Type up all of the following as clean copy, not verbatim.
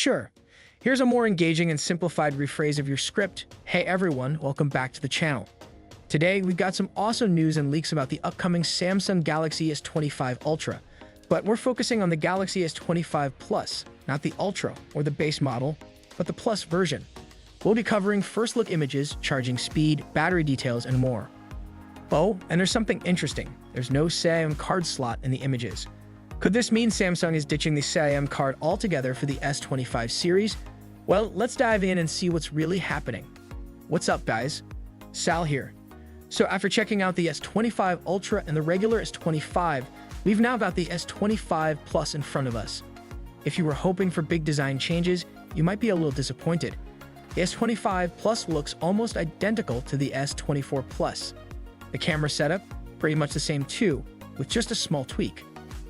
Sure. Here's a more engaging and simplified rephrase of your script. Hey everyone, welcome back to the channel. Today, we've got some awesome news and leaks about the upcoming Samsung Galaxy S25 Ultra. But we're focusing on the Galaxy S25 Plus, not the Ultra or the base model, but the Plus version. We'll be covering first-look images, charging speed, battery details, and more. Oh, and there's something interesting. There's no SIM card slot in the images. Could this mean Samsung is ditching the SIM card altogether for the S25 series? Well, let's dive in and see what's really happening. What's up, guys? Sal here. So after checking out the S25 Ultra and the regular S25, we've now got the S25 Plus in front of us. If you were hoping for big design changes, you might be a little disappointed. The S25 Plus looks almost identical to the S24 Plus. The camera setup, pretty much the same too, with just a small tweak.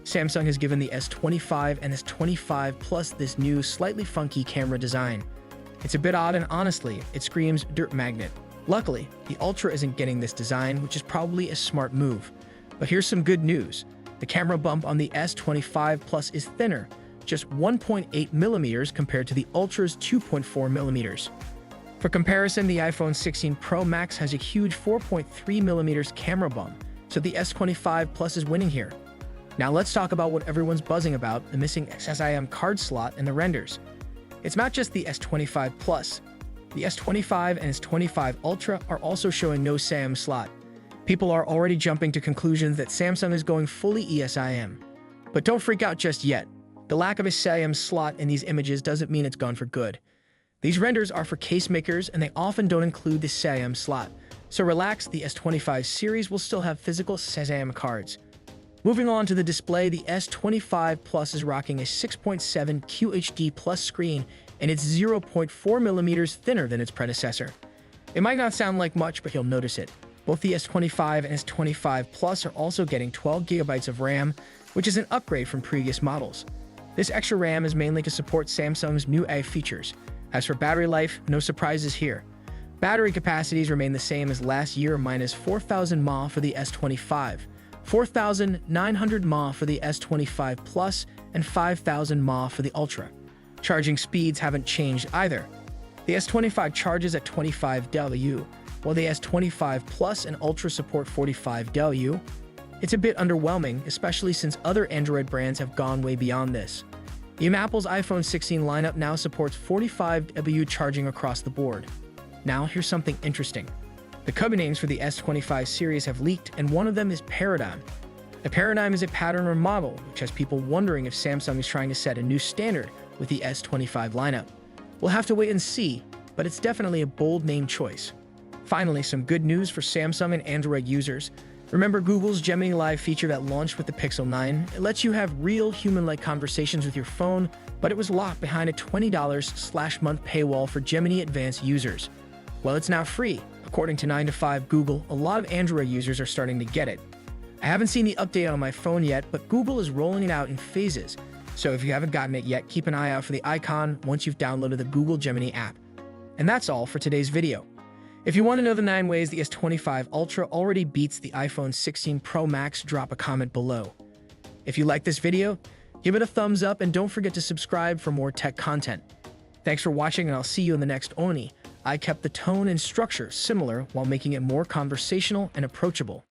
Samsung has given the S25 and S25 Plus this new, slightly funky camera design. It's a bit odd and honestly, it screams dirt magnet. Luckily, the Ultra isn't getting this design, which is probably a smart move. But here's some good news. The camera bump on the S25 Plus is thinner, just 1.8 millimeters compared to the Ultra's 2.4 millimeters. For comparison, the iPhone 16 Pro Max has a huge 4.3 millimeters camera bump, so the S25 Plus is winning here. Now let's talk about what everyone's buzzing about, the missing SIM card slot in the renders. It's not just the S25 Plus. The S25 and S25 Ultra are also showing no SIM slot. People are already jumping to conclusions that Samsung is going fully eSIM. But don't freak out just yet. The lack of a SIM slot in these images doesn't mean it's gone for good. These renders are for case makers and they often don't include the SIM slot. So relax, the S25 series will still have physical SIM cards. Moving on to the display, the S25 Plus is rocking a 6.7 QHD Plus screen and it's 0.4 millimeters thinner than its predecessor. It might not sound like much, but you'll notice it. Both the S25 and S25 Plus are also getting 12 GB of RAM, which is an upgrade from previous models. This extra RAM is mainly to support Samsung's new AI features. As for battery life, no surprises here. Battery capacities remain the same as last year, minus 4,000 mAh for the S25. 4,900 mAh for the S25 Plus, and 5,000 mAh for the Ultra. Charging speeds haven't changed either. The S25 charges at 25 W, while the S25 Plus and Ultra support 45 W. It's a bit underwhelming, especially since other Android brands have gone way beyond this. Even Apple's iPhone 16 lineup now supports 45 W charging across the board. Now, here's something interesting. The code names for the S25 series have leaked, and one of them is Paradigm. A paradigm is a pattern or model, which has people wondering if Samsung is trying to set a new standard with the S25 lineup. We'll have to wait and see, but it's definitely a bold name choice. Finally, some good news for Samsung and Android users. Remember Google's Gemini Live feature that launched with the Pixel 9? It lets you have real human-like conversations with your phone, but it was locked behind a $20/month paywall for Gemini Advanced users. Well, it's now free. According to 9to5 Google, a lot of Android users are starting to get it. I haven't seen the update on my phone yet, but Google is rolling it out in phases. So if you haven't gotten it yet, keep an eye out for the icon once you've downloaded the Google Gemini app. And that's all for today's video. If you want to know the 9 ways the S25 Ultra already beats the iPhone 16 Pro Max, drop a comment below. If you like this video, give it a thumbs up and don't forget to subscribe for more tech content. Thanks for watching and I'll see you in the next Oni. I kept the tone and structure similar while making it more conversational and approachable.